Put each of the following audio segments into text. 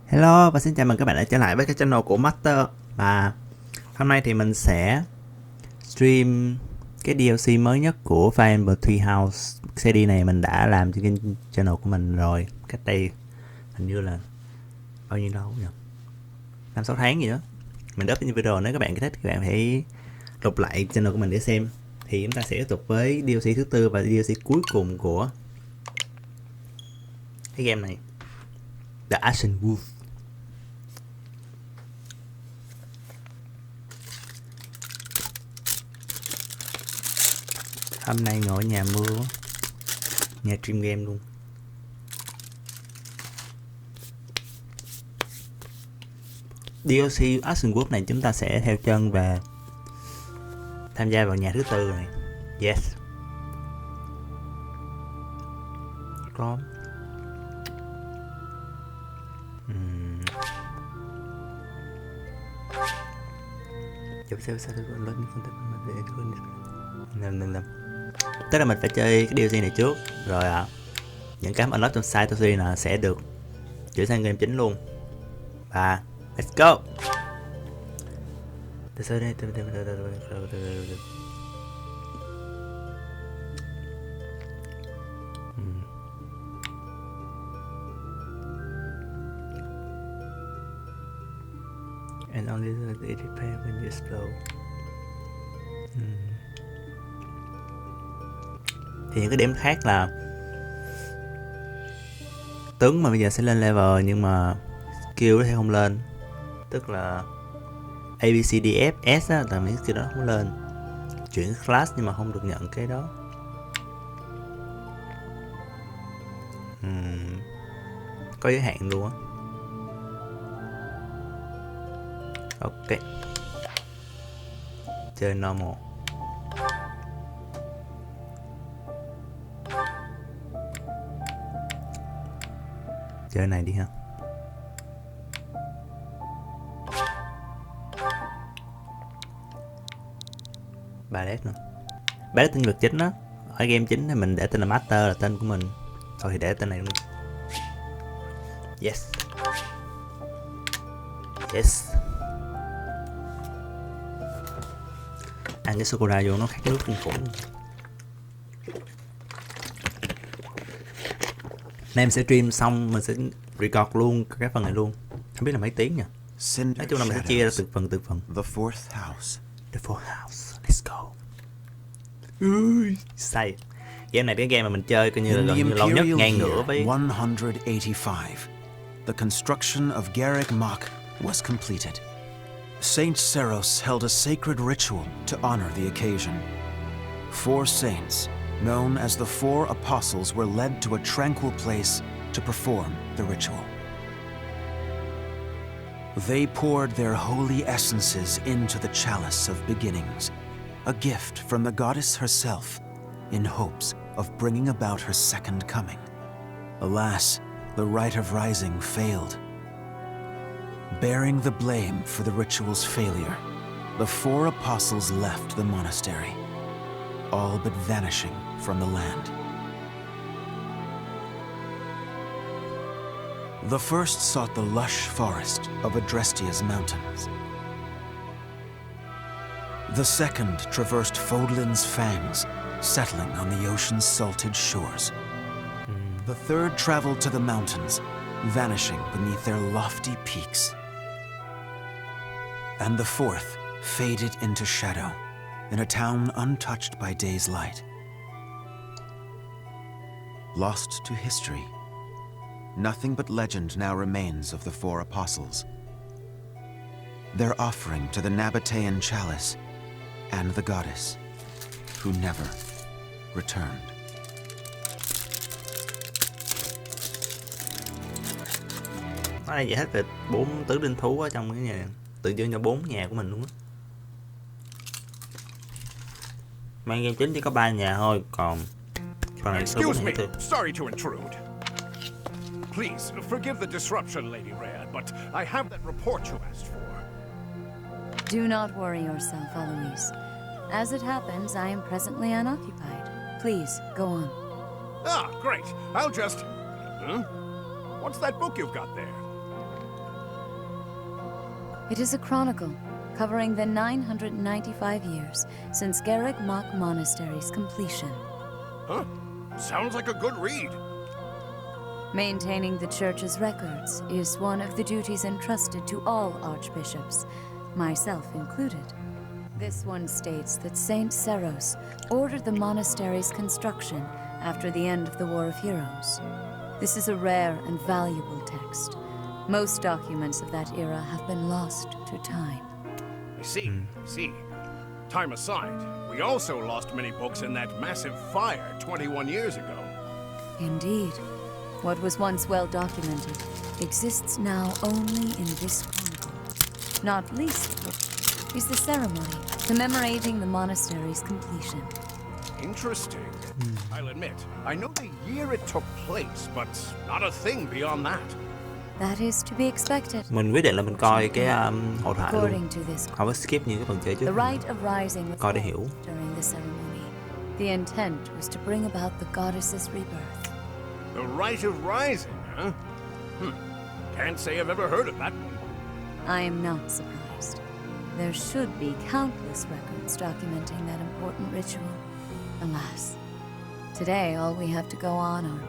Hello và xin chào mừng các bạn đã trở lại với cái channel của Master. Và hôm nay thì mình sẽ stream cái DLC mới nhất của Fire Emblem Three House. CD này mình đã làm trên kênh channel của mình rồi, cách đây hình như là bao nhiêu lâu nhỉ, 5-6 tháng gì đó. Mình up những video, nếu các bạn thích các bạn hãy lục lại channel của mình để xem. Thì chúng ta sẽ tiếp tục với DLC thứ tư và DLC cuối cùng của cái game này, The Ashen Wolf. Hôm nay ngồi ở nhà mưa, nhà stream game luôn. DLC Ashen Wolf này chúng ta sẽ theo chân và tham gia vào nhà thứ tư này. Yes. Có. Chụp sao lên tức là mình phải chơi cái DLC này trước rồi những cái unlock trong side story là sẽ được chuyển sang game chính luôn. Và let's go. And only the repair when you explode. Thì những cái điểm khác là tướng mà bây giờ sẽ lên level nhưng mà skill thì không lên, tức là ABCDF S á, là mấy skill đó không lên. Chuyển class nhưng mà không được nhận cái đó. Có giới hạn luôn á. Ok, chơi normal. Chơi này đi ha. Ballet nữa. Ballet tên vật chính đó. Ở game chính thì mình để tên là Master, là tên của mình. Thôi thì để tên này luôn. Yes. Yes. Ăn cái sô cô la vô nó khát nước kinh khủng. Nay mình sẽ stream xong mình sẽ record luôn cái phần này luôn. Không biết là mấy tiếng nha. Nói chung là mình sẽ chia ra từng phần. The fourth house. The fourth house. Let's go. Say. Game này cái game mà mình chơi coi như là gần như lâu nhất, ngang ngửa với 185. The construction of Garrick Mach was completed. Saint Seros held a sacred ritual to honor the occasion. 4 saints, known as the 4 apostles, were led to a tranquil place to perform the ritual. They poured their holy essences into the chalice of beginnings, a gift from the goddess herself, in hopes of bringing about her second coming. Alas, the rite of rising failed. Bearing the blame for the ritual's failure, the 4 apostles left the monastery, all but vanishing from the land. The first sought the lush forest of Adrestia's mountains. The second traversed Fodlin's fangs, settling on the ocean's salted shores. The third traveled to the mountains, vanishing beneath their lofty peaks. And the fourth faded into shadow, in a town untouched by day's light. Lost to history, nothing but legend now remains of the 4 apostles. Their offering to the Nabatean chalice and the goddess, who never returned. Nó đây giải thích về 4 tứ linh thú ở trong cái nhà, tự dưng cho 4 nhà của mình luôn á. Mang game chính chỉ có 3 nhà thôi, còn phần này số 4 nhà thôi. Sorry to intrude. Please forgive the disruption, Lady Rhea, but I have that report you asked for. Do not worry yourself, Eloise. As it happens, I am presently unoccupied. Please, go on. Ah, great. I'll just... What's that book you've got there? It is a chronicle covering the 995 years since Garreg Mach Monastery's completion. Huh? Sounds like a good read. Maintaining the church's records is one of the duties entrusted to all archbishops, myself included. This one states that Saint Seros ordered the monastery's construction after the end of the War of Heroes. This is a rare and valuable text. Most documents of that era have been lost to time. I see. Time aside, we also lost many books in that massive fire 21 years ago. Indeed. What was once well documented exists now only in this chronicle. Not least of which is the ceremony commemorating the monastery's completion. Interesting. I'll admit, I know the year it took place, but not a thing beyond that. That is to be expected. Mình quyết định là mình coi cái hội thoại luôn, According to this, không có skip như cái phần chơi trước. the rite of rising was Coi để hiểu. during the ceremony. The intent was to bring about the goddess's rebirth. The rite of rising, huh? Can't say I've ever heard of that one. I am not surprised. There should be countless records documenting that important ritual. Alas, today all we have to go on are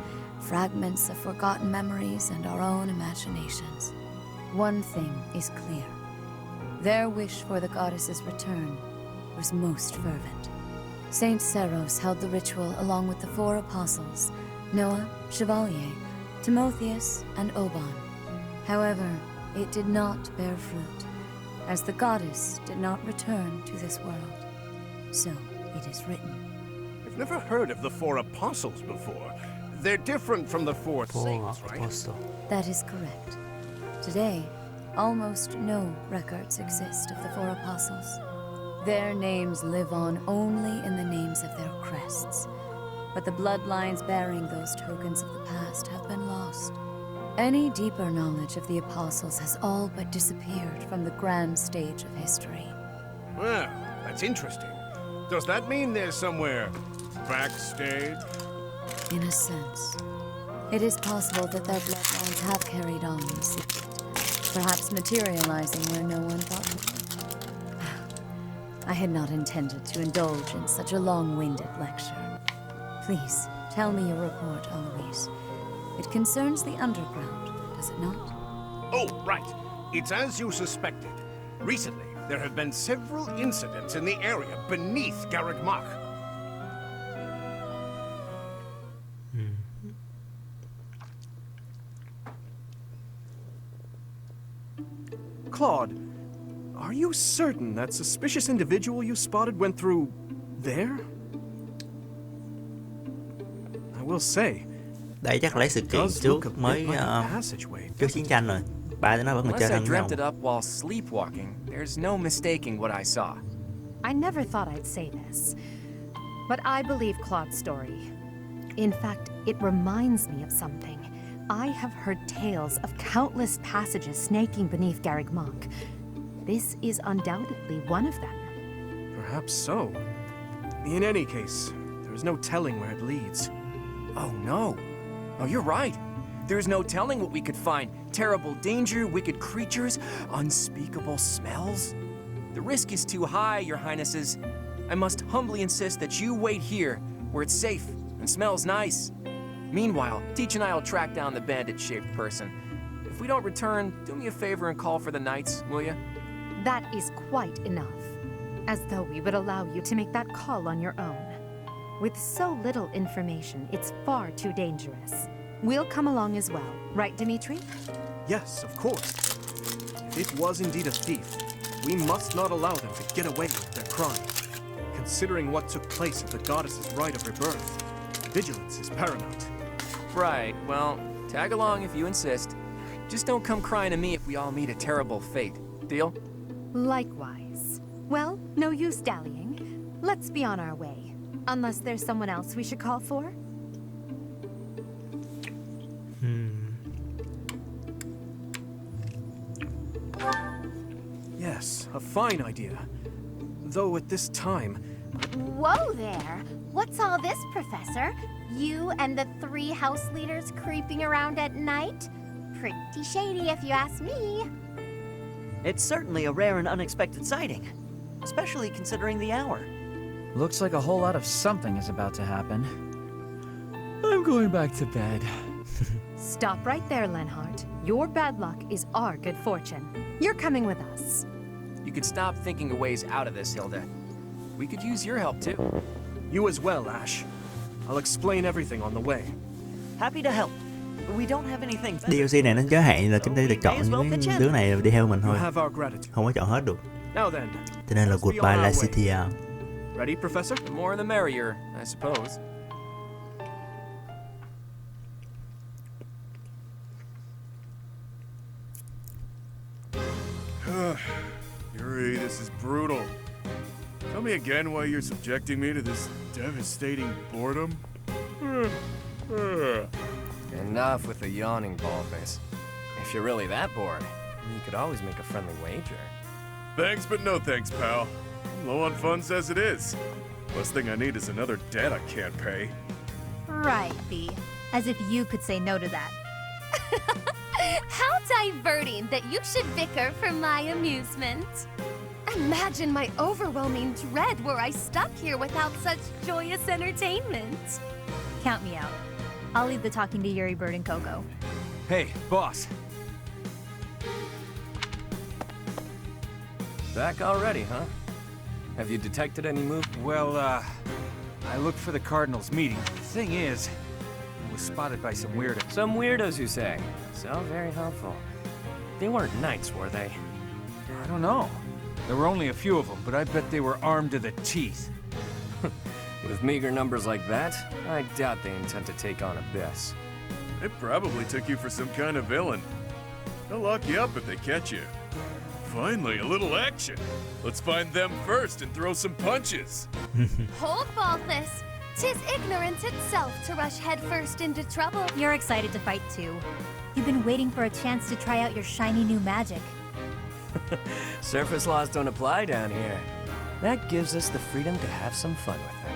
fragments of forgotten memories and our own imaginations. One thing is clear. Their wish for the goddess's return was most fervent. Saint Seros held the ritual along with the 4 apostles, Noah, Chevalier, Timotheus, and Oban. However, it did not bear fruit, as the goddess did not return to this world. So it is written. I've never heard of the 4 apostles before. They're different from the 4 saints, right? Apostle. That is correct. Today, almost no records exist of the 4 apostles. Their names live on only in the names of their crests. But the bloodlines bearing those tokens of the past have been lost. Any deeper knowledge of the apostles has all but disappeared from the grand stage of history. Well, that's interesting. Does that mean they're somewhere backstage? In a sense, it is possible that their bloodlines have carried on in secret, perhaps materializing where no one thought of it. I had not intended to indulge in such a long-winded lecture. Please, tell me your report, Eloise. It concerns the underground, does it not? Oh, right. It's as you suspected. Recently, there have been several incidents in the area beneath Garreg Mach. Claude, are you certain that suspicious individual you spotted went through there? I will say, Đây chắc lấy sự kiện does look a trước bit mới like a passageway. trước chiến tranh rồi. Ba đứa nó vẫn còn chơi Unless I thân nhau. dreamt it up while sleepwalking, there's no mistaking what I saw. I never thought I'd say this, but I believe Claude's story. In fact, it reminds me of something. I have heard tales of countless passages snaking beneath Garreg Mach. This is undoubtedly one of them. Perhaps so. In any case, there's no telling where it leads. Oh no. Oh, you're right. There's no telling what we could find. Terrible danger, wicked creatures, unspeakable smells. The risk is too high, your highnesses. I must humbly insist that you wait here, where it's safe and smells nice. Meanwhile, Teach and I will track down the bandit-shaped person. If we don't return, do me a favor and call for the knights, will you? That is quite enough. As though we would allow you to make that call on your own. With so little information, it's far too dangerous. We'll come along as well, right, Dimitri? Yes, of course. If it was indeed a thief, we must not allow them to get away with their crime. Considering what took place at the goddess's rite of rebirth, vigilance is paramount. Right, well, tag along if you insist. Just don't come crying to me if we all meet a terrible fate. Deal? Likewise. Well, no use dallying. Let's be on our way. Unless there's someone else we should call for? Yes, a fine idea. Though at this time, Whoa there! What's all this, Professor? You and the 3 house leaders creeping around at night? Pretty shady if you ask me. It's certainly a rare and unexpected sighting, especially considering the hour. Looks like a whole lot of something is about to happen. I'm going back to bed. Stop right there, Lenhart. Your bad luck is our good fortune. You're coming with us. You could stop thinking of ways out of this, Hilda. We could use your help, too. You as well, Ash. I'll explain everything on the way. Happy to help. We don't have anything better. DLC này nó giới hạn là chúng ta được chọn những cái đứa này đi theo mình You thôi, have our gratitude. không có chọn hết được. Now then, Cho nên là let's be on goodbye our way. Lacitia. Ready, Professor? The more the merrier, I suppose. Yuri, this is brutal. Tell me again why you're subjecting me to this devastating boredom. Enough with the yawning, baldface. If you're really that bored, you could always make a friendly wager. Thanks, but no thanks, pal. I'm low on funds as it is. Last thing I need is another debt I can't pay. Right, B. As if you could say no to that. How diverting that you should bicker for my amusement. Imagine my overwhelming dread were I stuck here without such joyous entertainment. Count me out. I'll leave the talking to Yuri, Bird, and Coco. Hey, boss. Back already, huh? Have you detected any move? Well, I looked for the Cardinals' meeting. The thing is, I was spotted by some weirdos. Some weirdos, you say? So very helpful. They weren't knights, were they? I don't know. There were only a few of them, but I bet they were armed to the teeth. With meager numbers like that, I doubt they intend to take on Abyss. They probably took you for some kind of villain. They'll lock you up if they catch you. Finally, a little action. Let's find them first and throw some punches. Hold, Balthus. 'Tis ignorance itself to rush headfirst into trouble. You're excited to fight too. You've been waiting for a chance to try out your shiny new magic. Surface laws don't apply down here. That gives us the freedom to have some fun with them.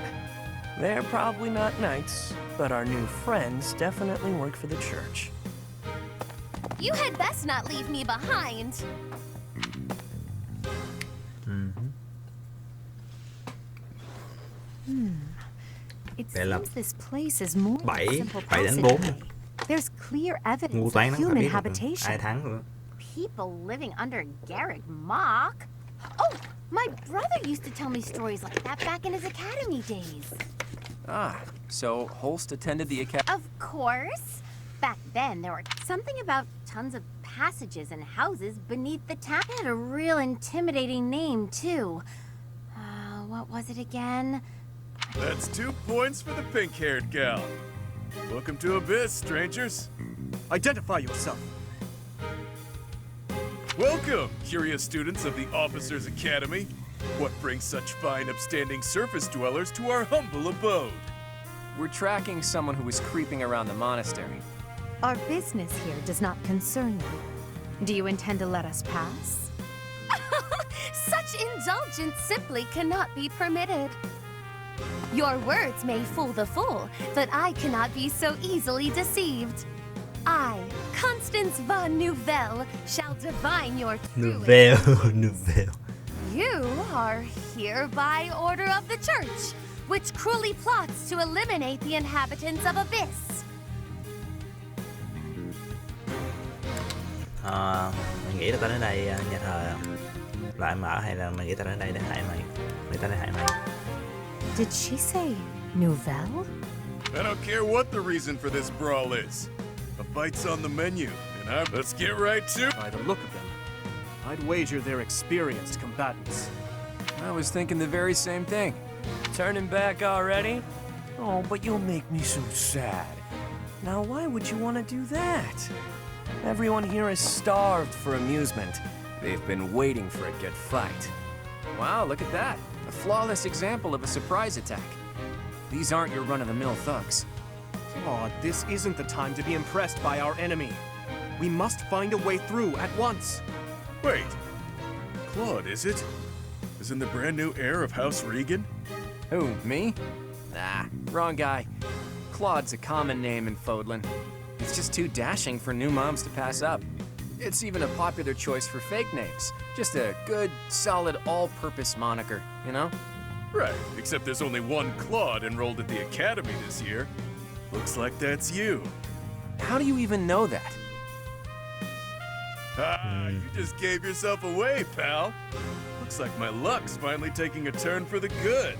They're probably not knights, but our new friends definitely work for the church. You had best not leave me behind. It Vậy là seems this place is more than a 7 simple 7 đánh 4. passageway. There's clear Ngu evidence toán of nó phải human biết được habitation. ai thắng nữa. People living under Garrick Mock? Oh, my brother used to tell me stories like that back in his academy days. Ah, so Holst attended the academy? Of course. Back then, there were something about tons of passages and houses beneath the town. It had a real intimidating name, too. What was it again? That's 2 points for the pink-haired gal. Welcome to Abyss, strangers. Identify yourself. Welcome, curious students of the Officers' Academy. What brings such fine, upstanding surface dwellers to our humble abode? We're tracking someone who was creeping around the monastery. Our business here does not concern you. Do you intend to let us pass? Such indulgence simply cannot be permitted. Your words may fool the fool, but I cannot be so easily deceived. I, Constance von Nouvelle, shall divine your true Nouvelle, Nouvelle. You are here by order of the church, which cruelly plots to eliminate the inhabitants of Abyss. Mày nghĩ là tao đến đây nhà thờ lại mở hay là mày nghĩ tao đến đây để hại mày? Mày tao để hại mày. Did she say Nouvelle? I don't care what the reason for this brawl is. A bite's on the menu, and let's get right to... By the look of them, I'd wager they're experienced combatants. I was thinking the very same thing. Turning back already? Oh, but you'll make me so sad. Now, why would you want to do that? Everyone here is starved for amusement. They've been waiting for a good fight. Wow, look at that. A flawless example of a surprise attack. These aren't your run-of-the-mill thugs. Aw, this isn't the time to be impressed by our enemy. We must find a way through at once. Wait. Claude, is it? Isn't the brand new heir of House Regan? Who, me? Nah, wrong guy. Claude's a common name in Fodlan. It's just too dashing for new moms to pass up. It's even a popular choice for fake names. Just a good, solid, all-purpose moniker, you know? Right, except there's only one Claude enrolled at the academy this year. Looks like that's you. How do you even know that? Ah, you just gave yourself away, pal. Looks like my luck's finally taking a turn for the good.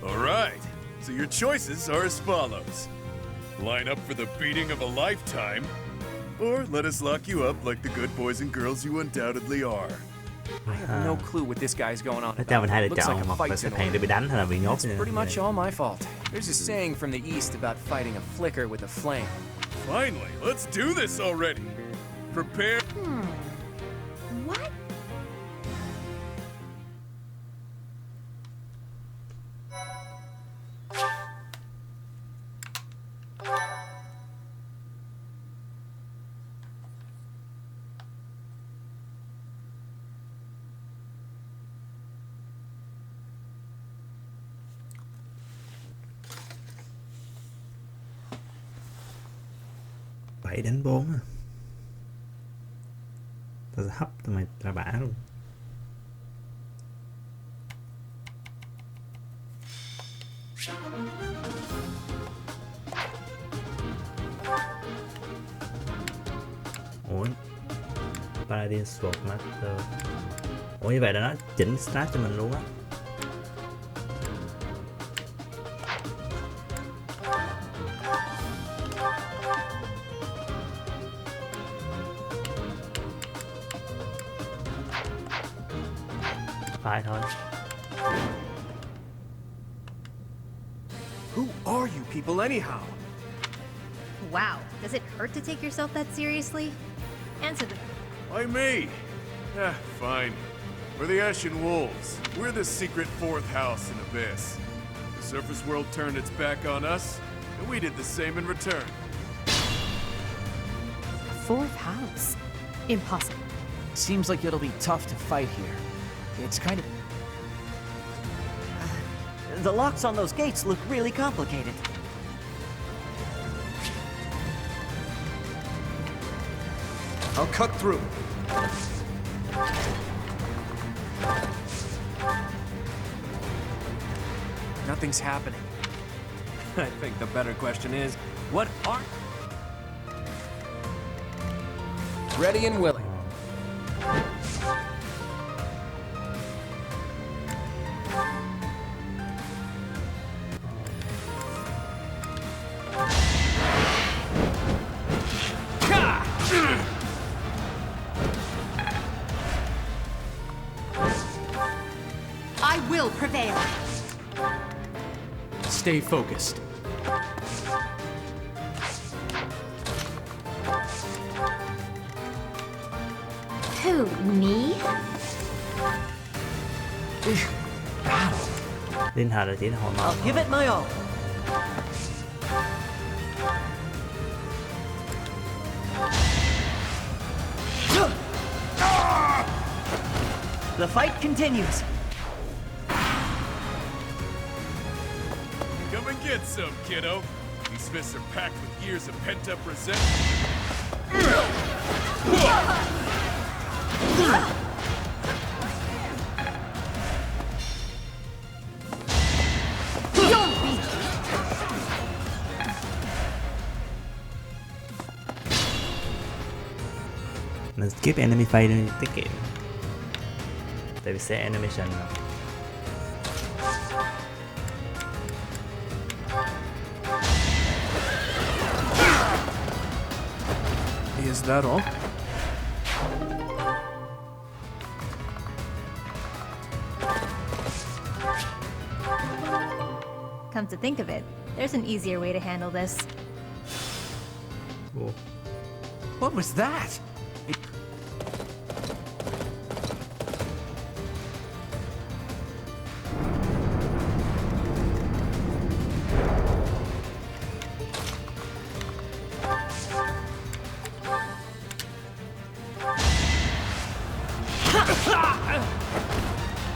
All right, so your choices are as follows. Line up for the beating of a lifetime, or let us lock you up like the good boys and girls you undoubtedly are. I have no clue what this guy's going on Nó cho mình hai lựa Looks like chọn, a một là fight's xếp in hàng để bị đánh hay là bị nhốt. It's pretty much all my fault. There's a saying from the East about fighting a flicker with a flame. Finally, let's do this already. Prepare. What? Bảy đánh 4 à. Tao sẽ hấp tụi mày ra bả luôn. Ủa, Paladin Sword Master. Ủa như vậy là nó chỉnh stat cho mình luôn á. Phải thôi. Who are you people anyhow? Wow, does it hurt to take yourself that seriously? Answer the... Why me? Fine. We're the Ashen Wolves. We're the secret fourth house in Abyss. The surface world turned its back on us, and we did the same in return. Fourth house? Impossible. Seems like it'll be tough to fight here. It's kind of... The locks on those gates look really complicated. I'll cut through. Nothing's happening. I think the better question is, what are... Ready and willing. I will prevail. Stay focused. Who, me? Linh Hà là chỉ là hồi máu. I'll give it my all. The fight continues. Come and get some, kiddo. These fists are packed with years of pent-up resentment. Mình skip enemy phase đi tiết kiệm. Tại vì sẽ animation rồi. Is that all? Come to think of it, there's an easier way to handle this. Ủa, What was that?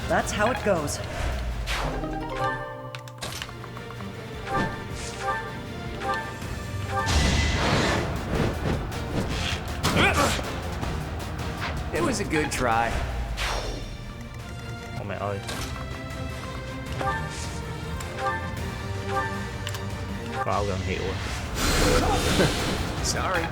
That's how it goes. was a good try. Ôi mẹ ơi. Vào gần hiệu rồi. Sorry.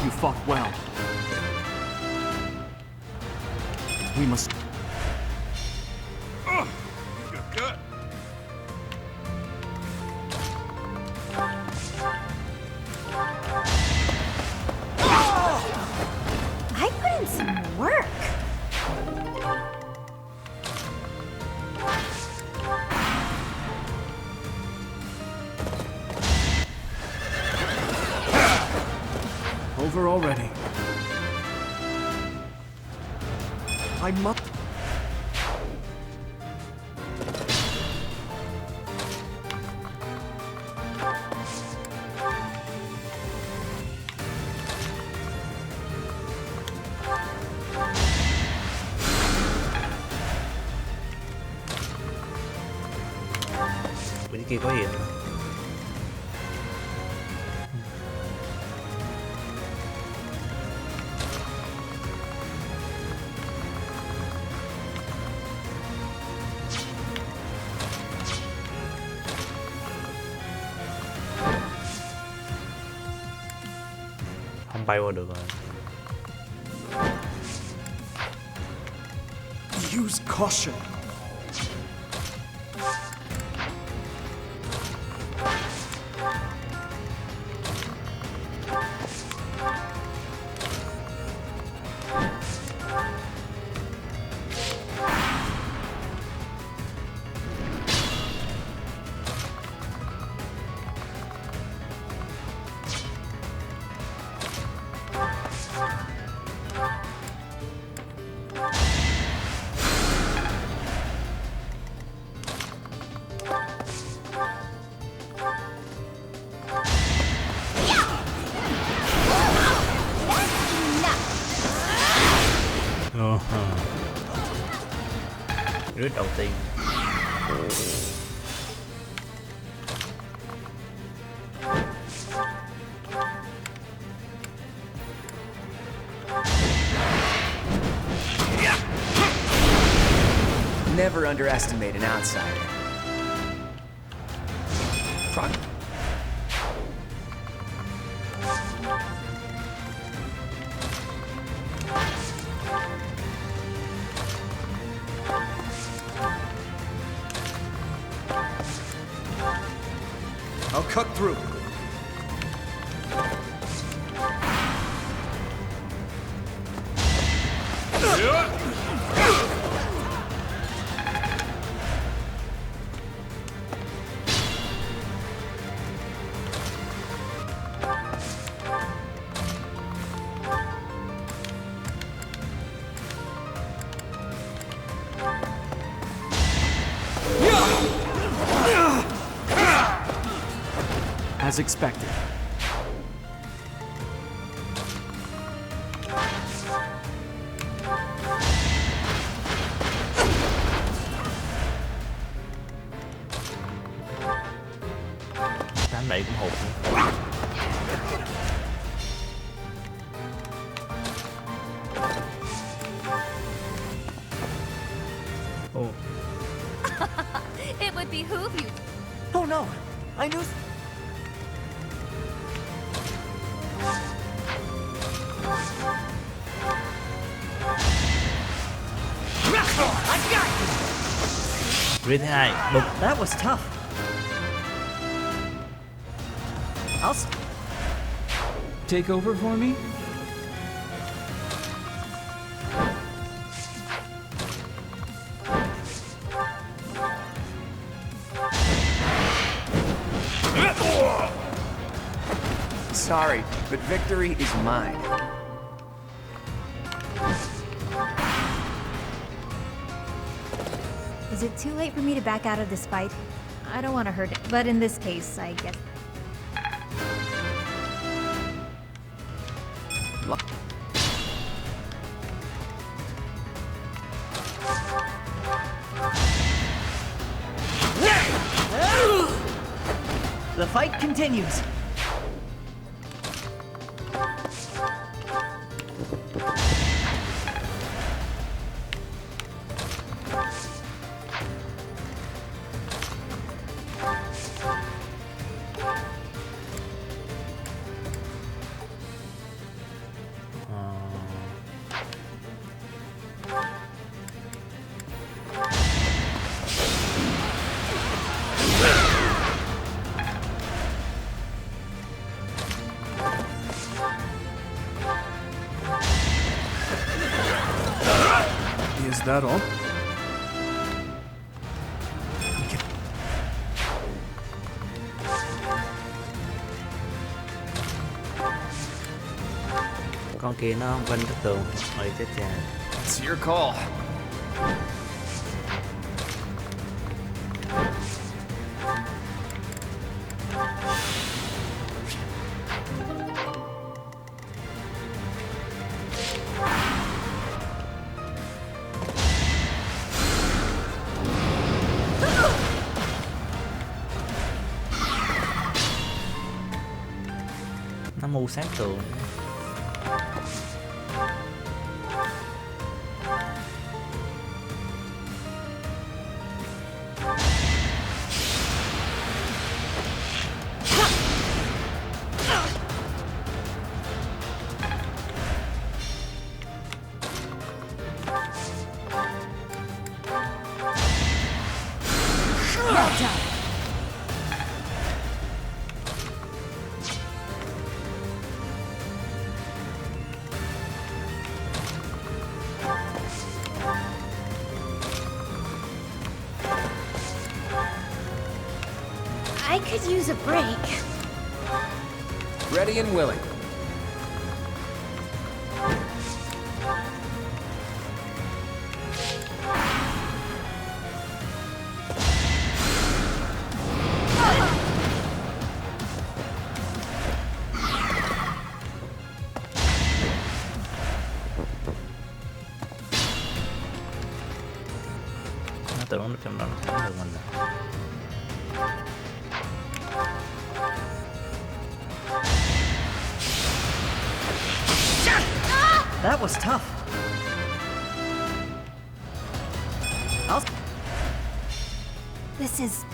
You fought well. We must... Good. I put in some work. Over already. I must... Bên kia có gì nữa? Không bay qua được rồi. Use caution. Rít đầu tiên. Never underestimate an outsider. I'll cut through. As expected. Tám đẩy cũng hụt nữa. Oh. It would behoove you. Oh no! I knew. Rít thứ hai, bụp. That was tough. Take over for me? Sorry, but victory is mine. Is it too late for me to back out of this fight? I don't want to hurt it, but in this case, I guess. The fight continues. Is that all? Con kia nó quanh cái tường. Ôi chết cha. It's your call. Nó mưu sát tường. I could use a break. Ready and willing. Nó tưởng nó trong đó nó thắng được mình rồi. That was tough. This is...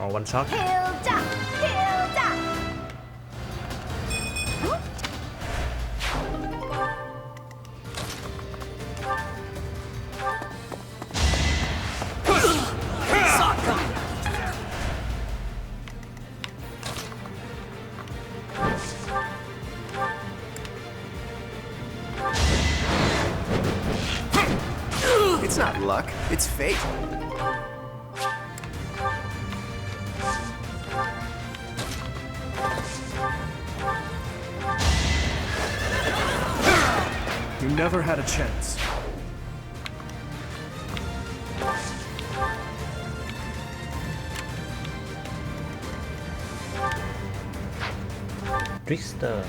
Oh, one shot. Hilda! Hilda! It's not luck, it's fate. You never had a chance. Trickster.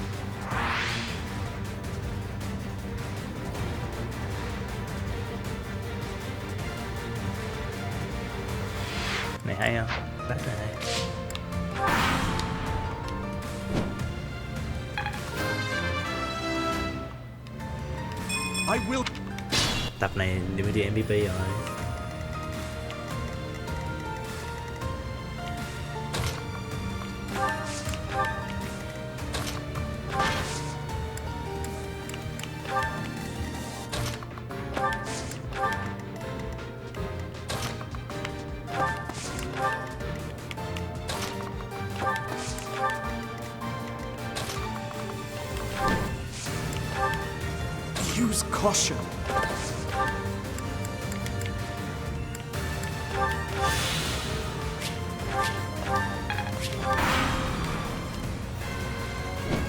Này hay không? Rất là hay. I will. Tập này DVD MVP rồi. Use caution.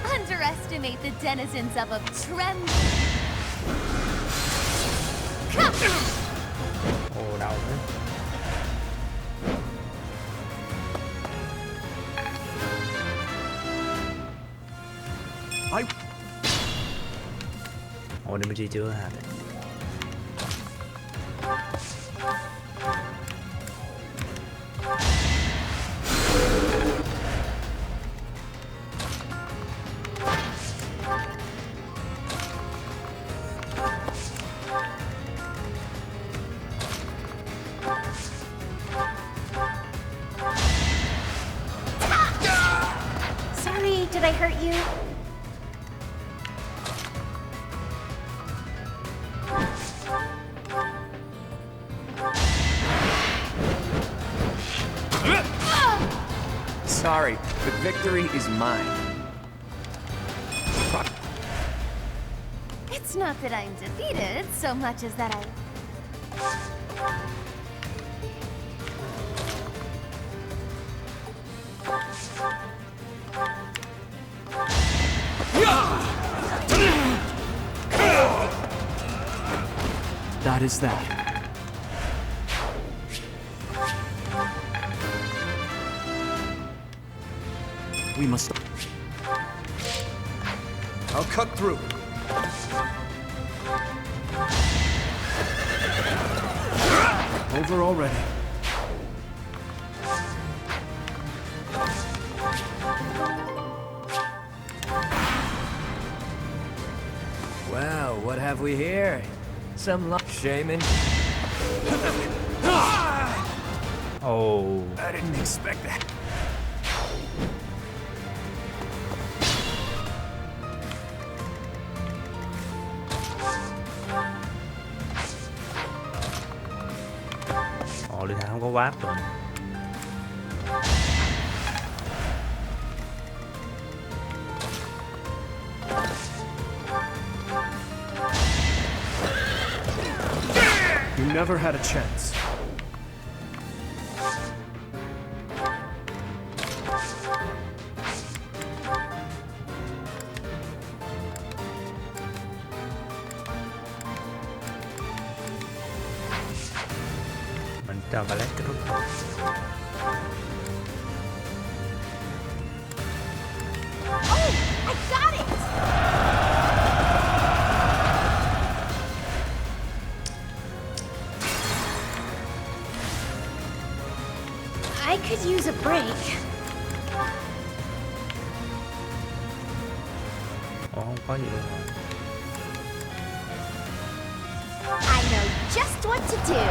Underestimate the denizens of a trembling. Ồ, đau thế. Dimitri chưa hả? Sorry, did I hurt you? Sorry, but victory is mine. It's not that I'm defeated so much as that I... That is that. We must... I'll cut through. Over already. Well, what have we here? Some luck, shaman. Oh. I didn't expect that. Ồ, Lisa không có wap rồi. You never had a chance. Mình cho ballet kết thúc. Oh, I got it! I could use a break. Ồ, không có gì luôn rồi. I know just what to do.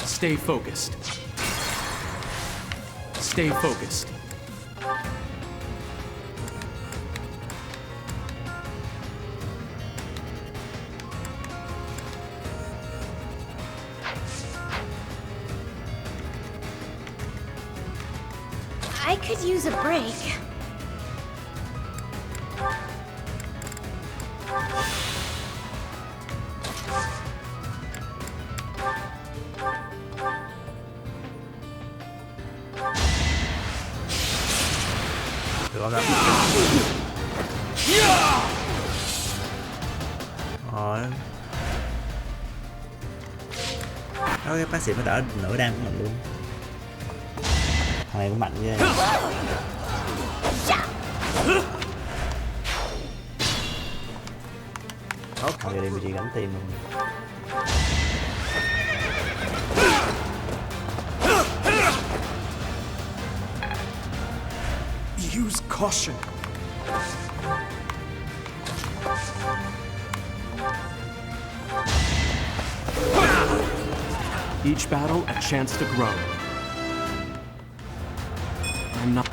Stay focused. Stay focused. I could use a break. Được không đó? Rồi. Đó, cái bác sĩ mới đỡ nửa đam của mình luôn. Thằng này cũng mạnh ghê. Thằng này đi gánh tim luôn. Use caution. Each battle a chance to grow. I'm not...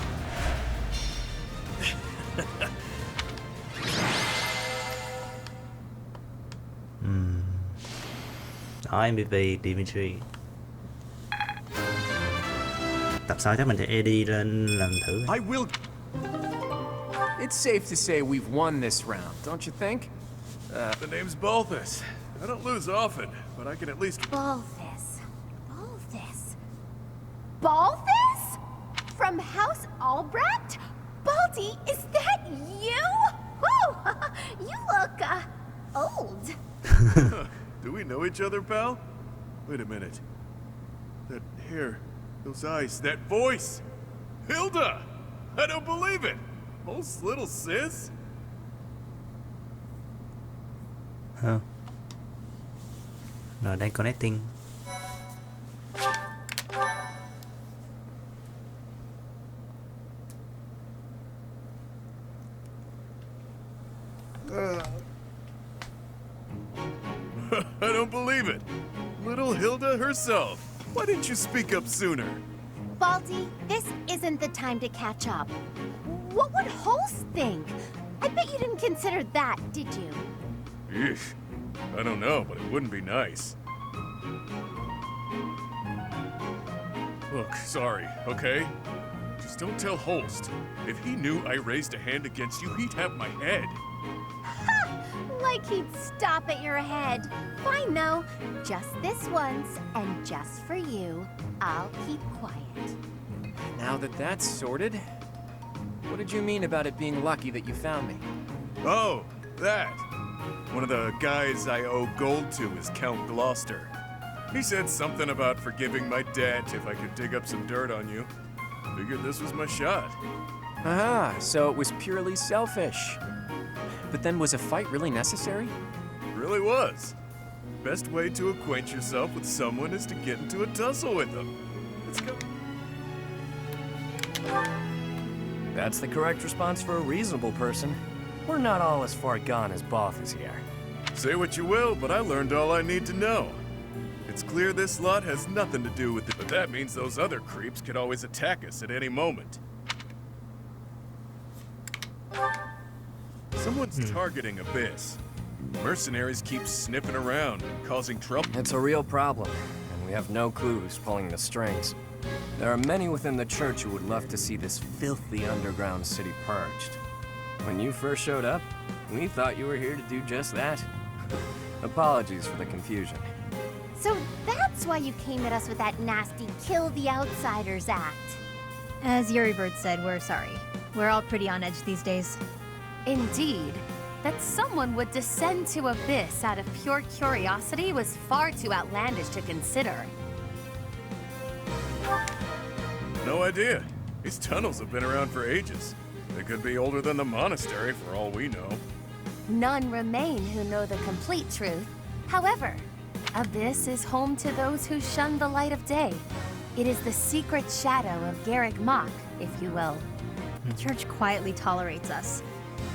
Đó, MVP Dimitri. Tập sau chắc mình sẽ edit lên làm thử. I will. It's safe to say we've won this round, don't you think? The name's Balthus. I don't lose often, but I can at least... Balthus. Balthus. Balthus? From House Albrecht? Baldy, is that you? Whoa! You look, old. Do we know each other, pal? Wait a minute. That hair, those eyes, that voice. Hilda! I don't believe it! Whole little sis? Rồi đang connecting. I don't believe it. Little Hilda herself. Why didn't you speak up sooner? Baldy, this isn't the time to catch up. What would Holst think? I bet you didn't consider that, did you? Eesh. I don't know, but it wouldn't be nice. Look, sorry, okay? Just don't tell Holst. If he knew I raised a hand against you, he'd have my head. Ha! Like he'd stop at your head. Fine, though. Just this once, and just for you, I'll keep quiet. Now that that's sorted, what did you mean about it being lucky that you found me? Oh, that. One of the guys I owe gold to is Count Gloucester. He said something about forgiving my debt if I could dig up some dirt on you. Figured this was my shot. Aha, so it was purely selfish. But then was a fight really necessary? Really was. Best way to acquaint yourself with someone is to get into a tussle with them. Let's go. That's the correct response for a reasonable person. We're not all as far gone as Both is here. Say what you will, but I learned all I need to know. It's clear this lot has nothing to do with it, but that means those other creeps could always attack us at any moment. Someone's targeting Abyss. Mercenaries keep sniffing around and causing trouble. It's a real problem, and we have no clue who's pulling the strings. There are many within the church who would love to see this filthy underground city purged. When you first showed up, we thought you were here to do just that. Apologies for the confusion. So that's why you came at us with that nasty Kill the Outsiders act. As Yuri Bird said, we're sorry. We're all pretty on edge these days. Indeed. That someone would descend to Abyss out of pure curiosity was far too outlandish to consider. No idea. These tunnels have been around for ages. They could be older than the monastery for all we know. None remain who know the complete truth. However, Abyss is home to those who shun the light of day. It is the secret shadow of Garrick Mach, if you will. The church quietly tolerates us.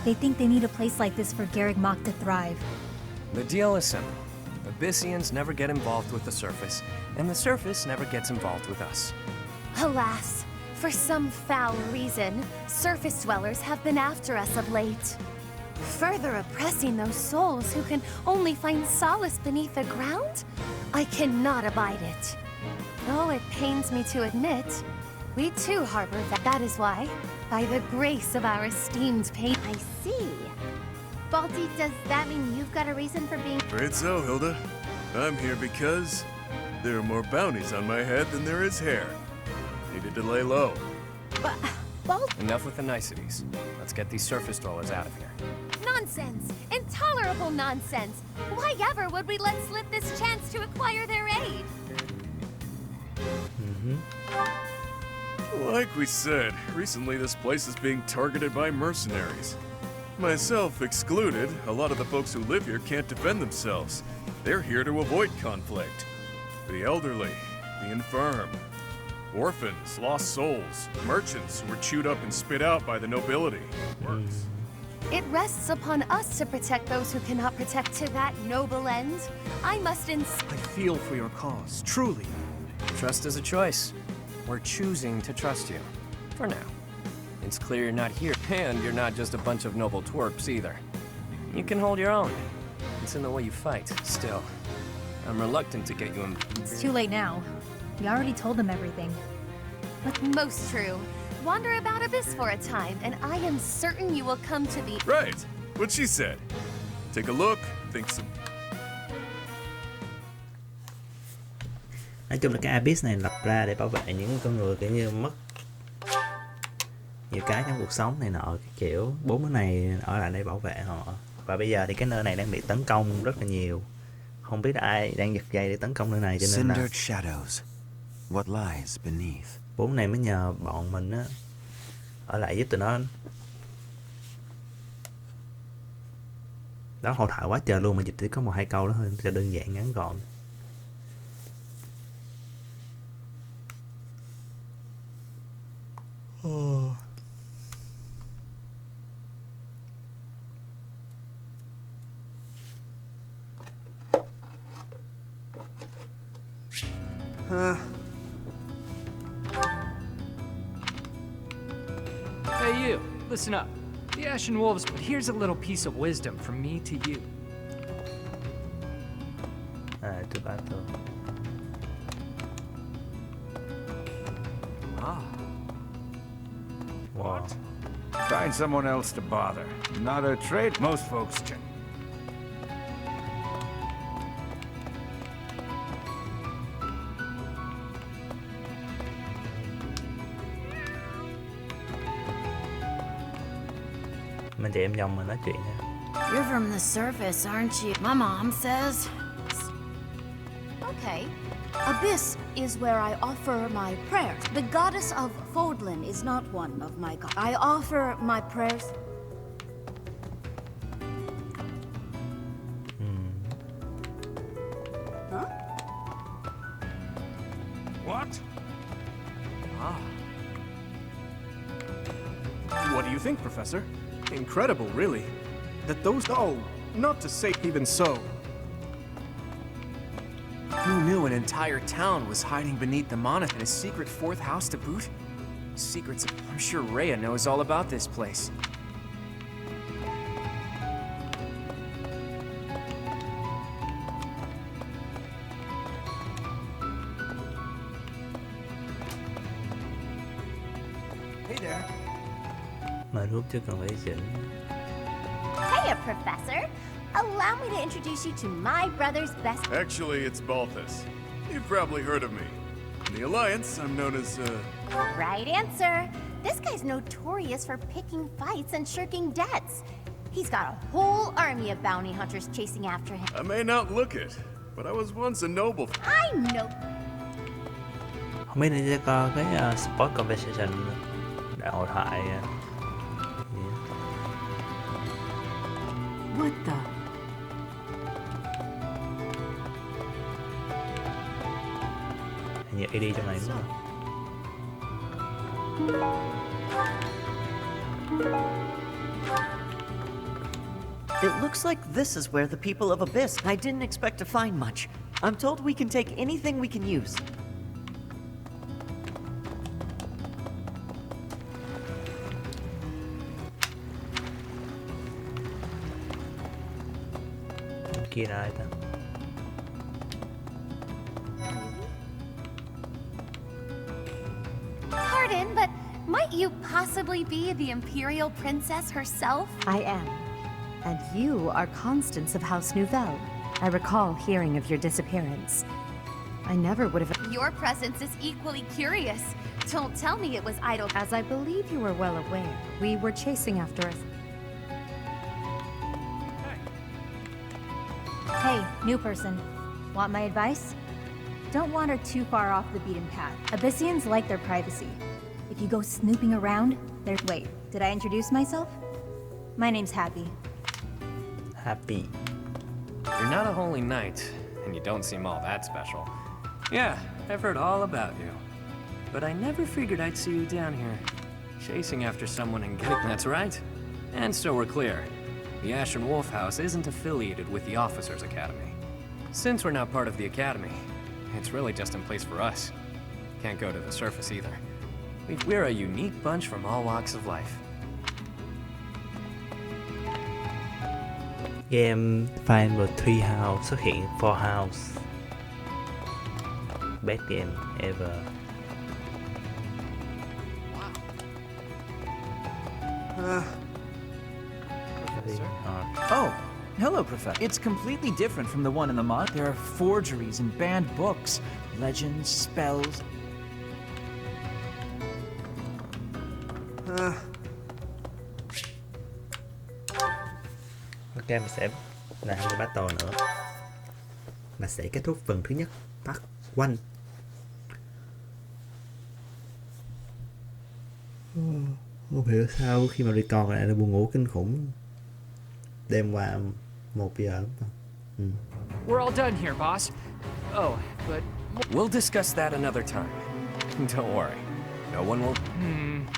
They think they need a place like this for Garrick Mach to thrive. The deal is simple. Abyssians never get involved with the surface, and the surface never gets involved with us. Alas, for some foul reason, surface dwellers have been after us of late. Further oppressing those souls who can only find solace beneath the ground? I cannot abide it. Though it pains me to admit, we too harbor that. That is why, by the grace of our esteemed patron. I see. Baldy, does that mean you've got a reason for being— Afraid so, Hilda. I'm here because there are more bounties on my head than there is hair. Needed to lay low. Baldy? Enough with the niceties. Let's get these surface dwellers out of here. Nonsense! Intolerable nonsense! Why ever would we let slip this chance to acquire their aid? Like we said, recently this place is being targeted by mercenaries. Myself excluded, a lot of the folks who live here can't defend themselves. They're here to avoid conflict. The elderly, the infirm, orphans, lost souls, merchants who were chewed up and spit out by the nobility. Worse. It rests upon us to protect those who cannot protect to that noble end. I must I feel for your cause, truly. Trust is a choice. We're choosing to trust you. For now. It's clear you're not here, and you're not just a bunch of noble twerps either. You can hold your own. It's in the way you fight. Still, I'm reluctant to get you in. It's too late now. We already told them everything. But most true. Wander about Abyss for a time, and I am certain you will come to the— Right, what she said. Take a look, think some. Nói chung là cái Abyss này lập ra để bảo vệ những con người kiểu như mất nhiều cái trong cuộc sống này nọ, cái kiểu 4 đứa này ở lại đây bảo vệ họ. Và bây giờ thì cái nơi này đang bị tấn công rất là nhiều. Không biết ai đang giật dây để tấn công nơi này, cho nên là Cindered shadows. What lies beneath? 4 này mới nhờ bọn mình á ở lại giúp tụi nó Đó, hội thoại quá trời luôn mà dịch chỉ có 1-2 câu đó thôi, cho đơn giản ngắn gọn. Hey, you. Listen up. The Ashen Wolves, but here's a little piece of wisdom from me to you. Tôi bảo tôi. Wow. Find someone else to bother. Not a trait most folks can. Mình chị em dòng mà nói chuyện nha. You're from the surface, aren't you? My mom says. Okay. Abyss is where I offer my prayers. The goddess of Fodlan is not one of my gods. I offer my prayers. Huh? What? What do you think, Professor? Incredible, really. That those... Oh, not to say even so. Who knew an entire town was hiding beneath the monastery and a secret fourth house to boot? Secrets. I'm sure Rhea knows all about this place. Hey there. Mời rút chứ cần phải chỉnh. Hiya, Professor. Allow me to introduce you to my brother's best... Actually, it's Balthus. You've probably heard of me. In the Alliance, I'm known as, Right answer. This guy's notorious for picking fights and shirking debts. He's got a whole army of bounty hunters chasing after him. I may not look it, but I was once a noble. I know. Không biết nên có cái sport conversation đại hội thoại. What the? Hình như AD trong này đúng không? It looks like this is where the people of Abyss. I didn't expect to find much. I'm told we can take anything we can use. Kia là ai ta? Pardon, but might you possibly be the Imperial Princess herself? I am. And you are Constance of House Nouvelle. I recall hearing of your disappearance. I never would have... Your presence is equally curious. Don't tell me it was idle. As I believe you were well aware, we were chasing after us. Hey, new person. Want my advice? Don't wander too far off the beaten path. Abyssians like their privacy. If you go snooping around, there's... Wait, did I introduce myself? My name's Happy. Happy. You're not a holy knight, and you don't seem all that special. Yeah, I've heard all about you. But I never figured I'd see you down here, chasing after someone in Gate. That's right. And so we're clear. The Ashen Wolf House isn't affiliated with the Officers' Academy. Since we're not part of the Academy, it's really just in place for us. Can't go to the surface either. We're a unique bunch from all walks of life. Game Find the Three House xuất hiện 4 House. Best game ever. Oh, hello, Professor. It's completely different from the one in the mod. There are forgeries and banned books, legends, spells. Ok, mình sẽ làm một battle nữa. Và sẽ kết thúc phần thứ nhất, part 1. Không hiểu sao khi mà record lại là buồn ngủ kinh khủng. Đêm qua 1 giờ đúng không? We're all done here, boss. Oh, but We'll discuss that another time. Don't worry. No one will...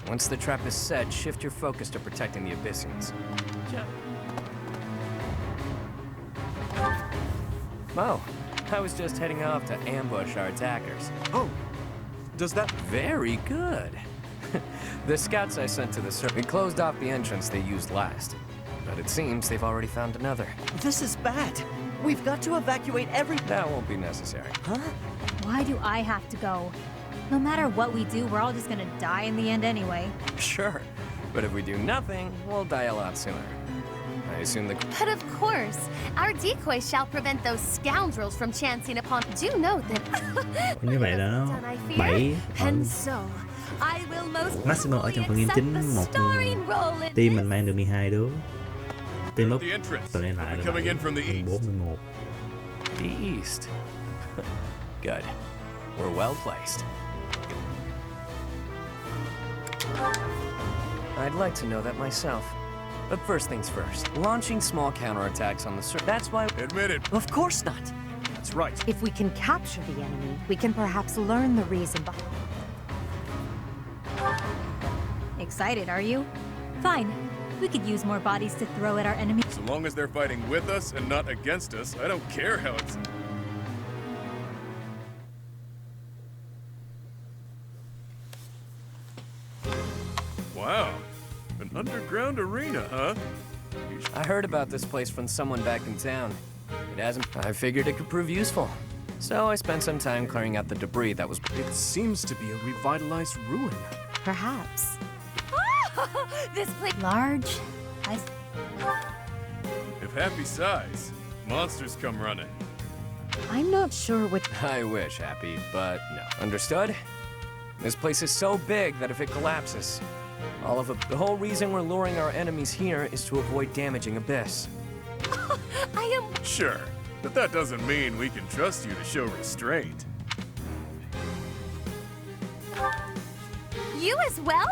Once the trap is set, shift your focus to protecting the Abyssinians. Oh, I was just heading off to ambush our attackers. Oh, does that... Very good. The scouts I sent to the we closed off the entrance they used last. But it seems they've already found another. This is bad. We've got to evacuate every... That won't be necessary. Huh? Why do I have to go? No matter what we do, we're all just gonna die in the end anyway. Sure. But if we do nothing, we'll die a lot sooner. I assume the... But of course, our decoy shall prevent those scoundrels from chancing upon. Do note that. Như vậy là nó 7 And so, I will most maximum ở trong phần game accept chính the một starring role in team mình mang được 12 đứa. Team up The entrance. tụi này lại We're là coming in from the 14, 11. The east. Good. We're well placed. I'd like to know that myself. But first things first. Launching small counterattacks on the that's why... Admit it. Of course not. That's right. If we can capture the enemy, we can perhaps learn the reason behind. Excited, are you? Fine. We could use more bodies to throw at our enemies. So long as they're fighting with us and not against us, I don't care how it's... Wow. An underground arena, huh? I heard about this place from someone back in town. It hasn't... I figured it could prove useful. So I spent some time clearing out the debris that was... It seems to be a revitalized ruin. Perhaps. this place. Large? If Happy sighs, monsters come running. I'm not sure what... I wish, Happy, but no. Understood? This place is so big that if it collapses, all of it... The whole reason we're luring our enemies here is to avoid damaging Abyss. I am... Sure, but that doesn't mean we can trust you to show restraint. You as well?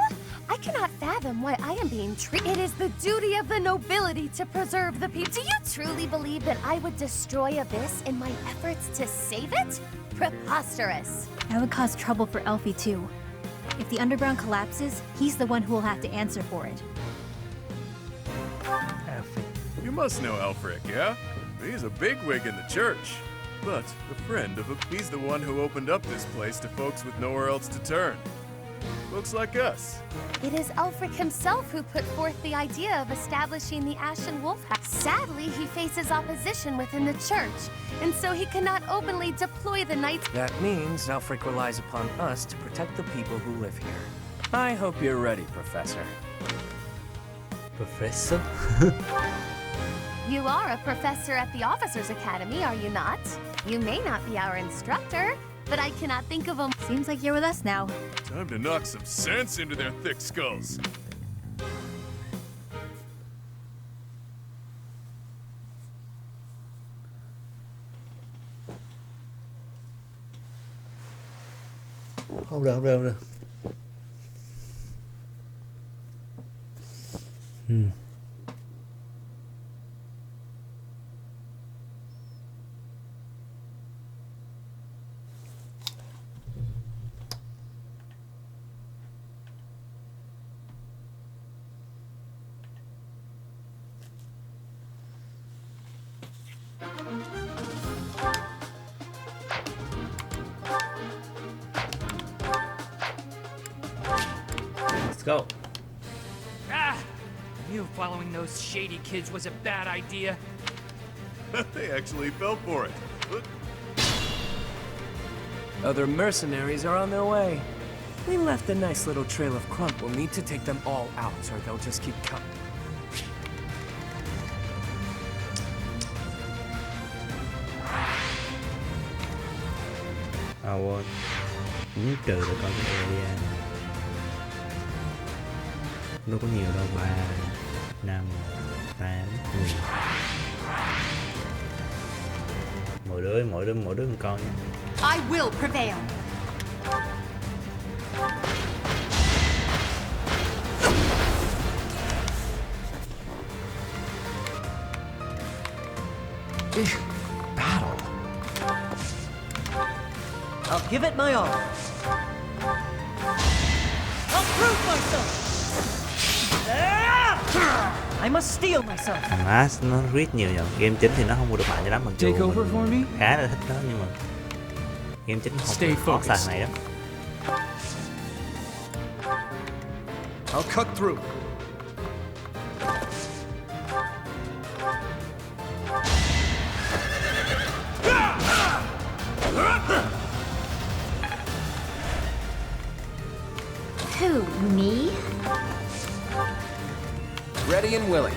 I cannot fathom why I am being treated. It is the duty of the nobility to preserve the people. Do you truly believe that I would destroy Abyss in my efforts to save it? Preposterous. That would cause trouble for Elfie too. If the underground collapses, he's the one who will have to answer for it. You must know Elfric, yeah? He's a bigwig in the church, but a friend of a... He's the one who opened up this place to folks with nowhere else to turn. Folks like us. It is Ulfric himself who put forth the idea of establishing the Ashen Wolf House. Sadly, he faces opposition within the church, and so he cannot openly deploy the knights. That means Alfric relies upon us to protect the people who live here. I hope you're ready, Professor. Professor? You are a professor at the Officers' Academy, are you not? You may not be our instructor, but I cannot think of a... Seems like you're with us now. Time to knock some sense into their thick skulls. Không được, không được, không được. Let's go. Ah! I knew following those shady kids was a bad idea. They actually fell for it. Look. Other mercenaries are on their way. We left a nice little trail of crumb. We'll need to take them all out, or they'll just keep coming. Quên. Muốn trừ được con cái area này. Đâu có nhiều đâu. 3, 5, 8, 10. Mỗi đứa một con nha. I will prevail. Battle. I'll give it my all. I'll prove myself. I must steel myself. Nó read nhiều rồi. Game chính thì nó không mua được mạnh cho lắm, mặc dù Take over for me? mình khá là thích nó, nhưng mà game chính Stay không có xài focused. này đó. I'll cut through. Who, me? Ready and willing.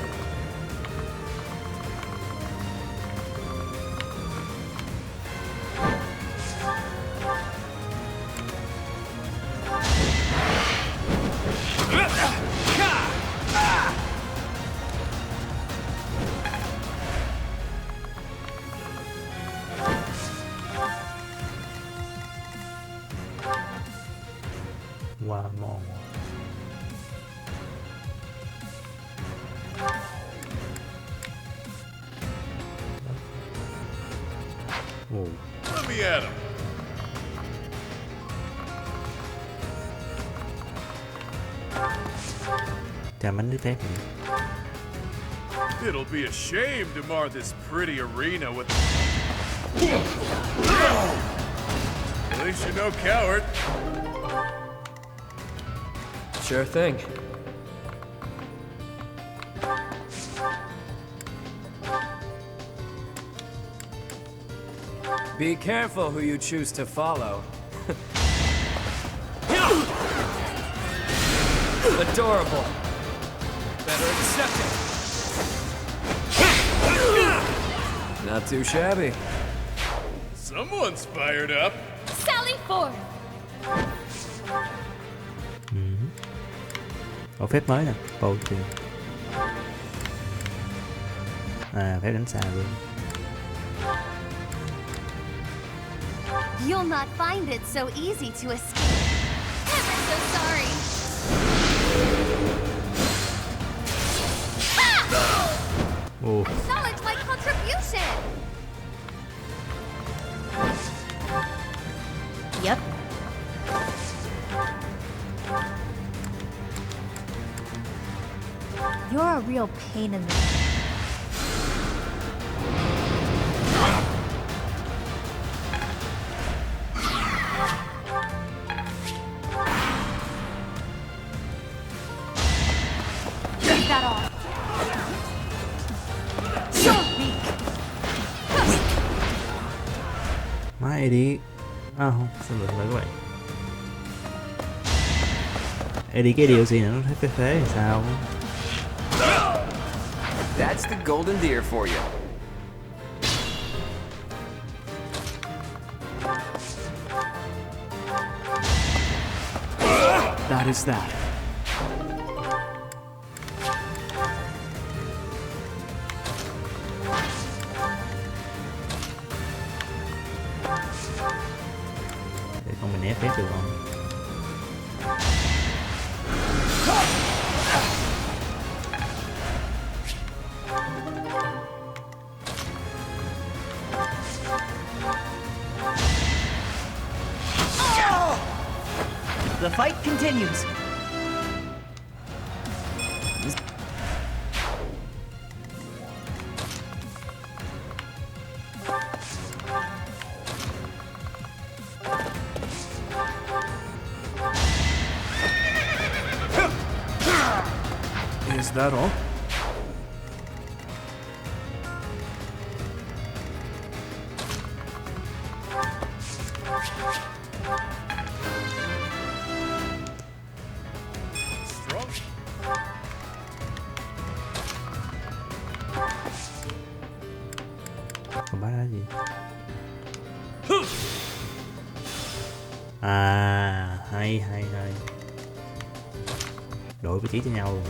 Wow, ngon. Ồ. Let me at him. Cho bánh nước phép này. It'll be a shame to mar this pretty arena with. At least you're no coward. Sure thing. Be careful who you choose to follow. Adorable. Better accept it. Not too shabby. Someone's fired up. Sally forth! Có phép mới nè, potion. À, phép đánh xa luôn. You'll not find it so easy to escape. Ever so sorry. Ồ. Acknowledge my contribution. Yep. You're a real pain in the... Take that off. So weak. Má đi. À không, sao được rồi các bạn. Đi cái điều gì nữa nó thấy phế thì sao? That's the golden deer for you. That is that. Để con mình né phép được không? The fight continues. Is that all? Strong. Còn bắt là gì? À, hay. Đổi vị trí cho nhau luôn.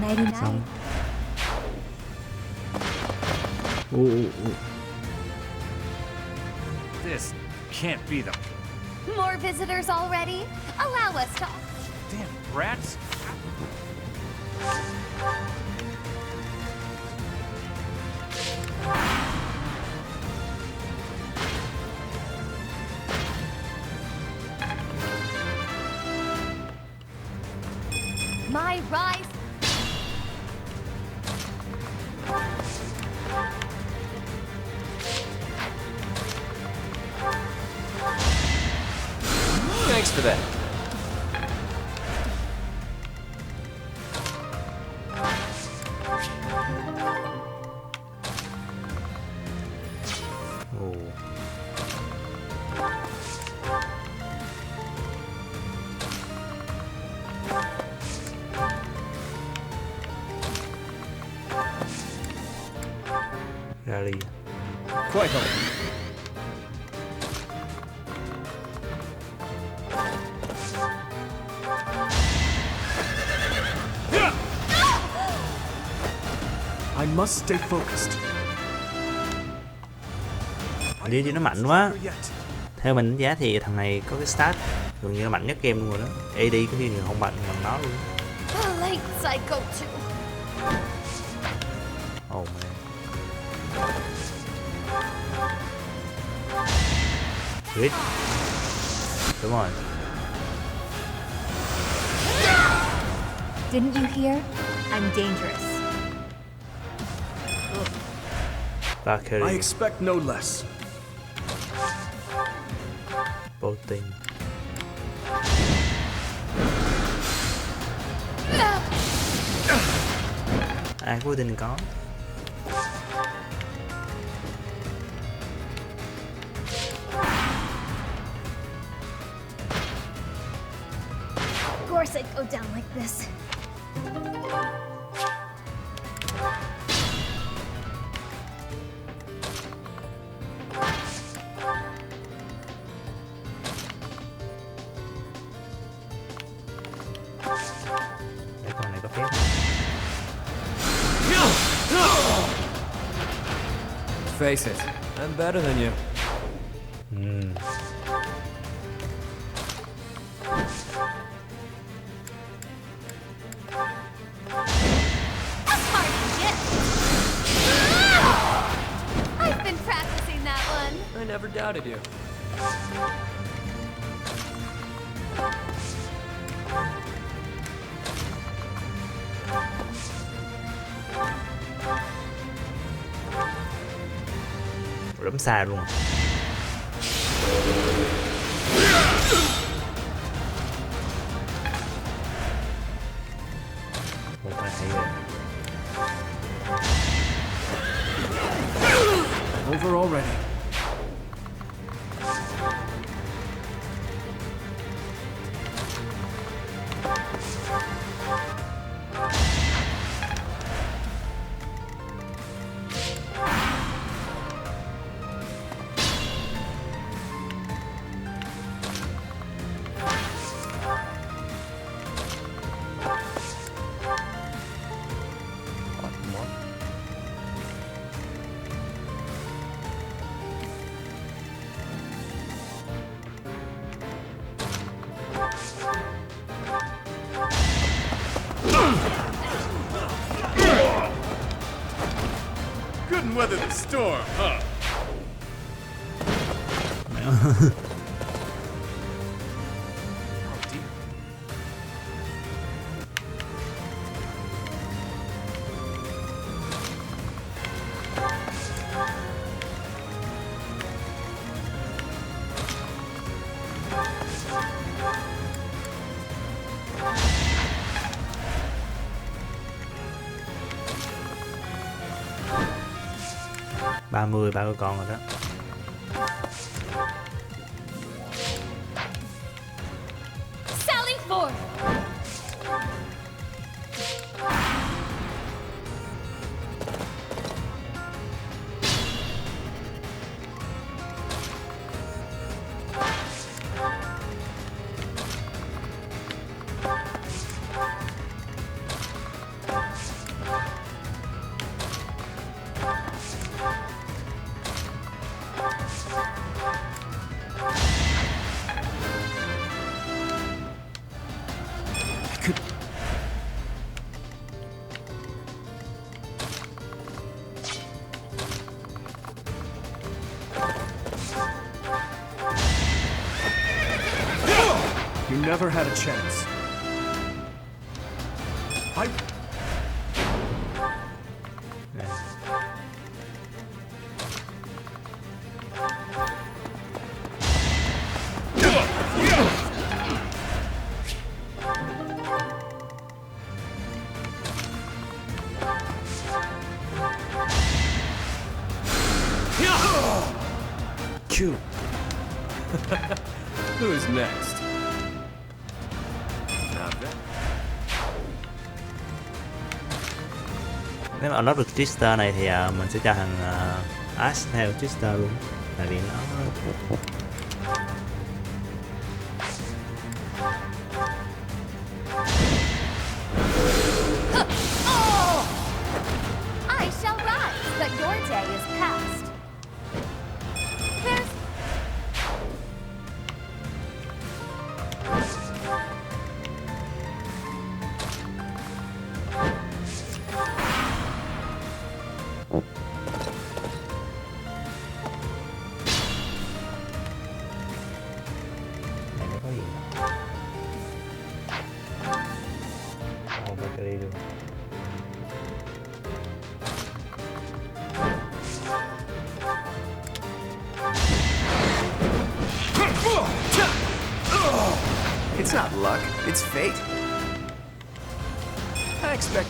Nighty night. Xong. This can't be them. More visitors already? Allow us to... Damn rats. My rise... Thanks for that. Ồ. Ra đi. Quite home. I must stay focused. Đi nó mạnh quá. Theo mình đánh giá thì thằng này có cái stat gần như là mạnh nhất game luôn rồi đó. AD có khi không bằng nó luôn. The lengths I go to. Oh man. Great. Đúng rồi. Didn't you hear? I'm dangerous. Valkyrie. I expect no less. Bolting. Ai có tin có. Of course I'd go down like this. Để con này có phép. Face it, I'm better than you. I've been practicing that one. I never doubted you. Đấm xa luôn. Một cái hay rồi. Over already. Couldn't weather the storm, huh? ba mươi con rồi đó. Sally forth. You never had a chance. Q. Who's next? Not bad. Nếu mà unlock được Trister này thì mình sẽ cho thằng Ashen theo Trister luôn, tại vì nó I shall rise, but your day is past. There's... này nó có gì? Phải đi luôn. It's not luck, it's fate. I expect.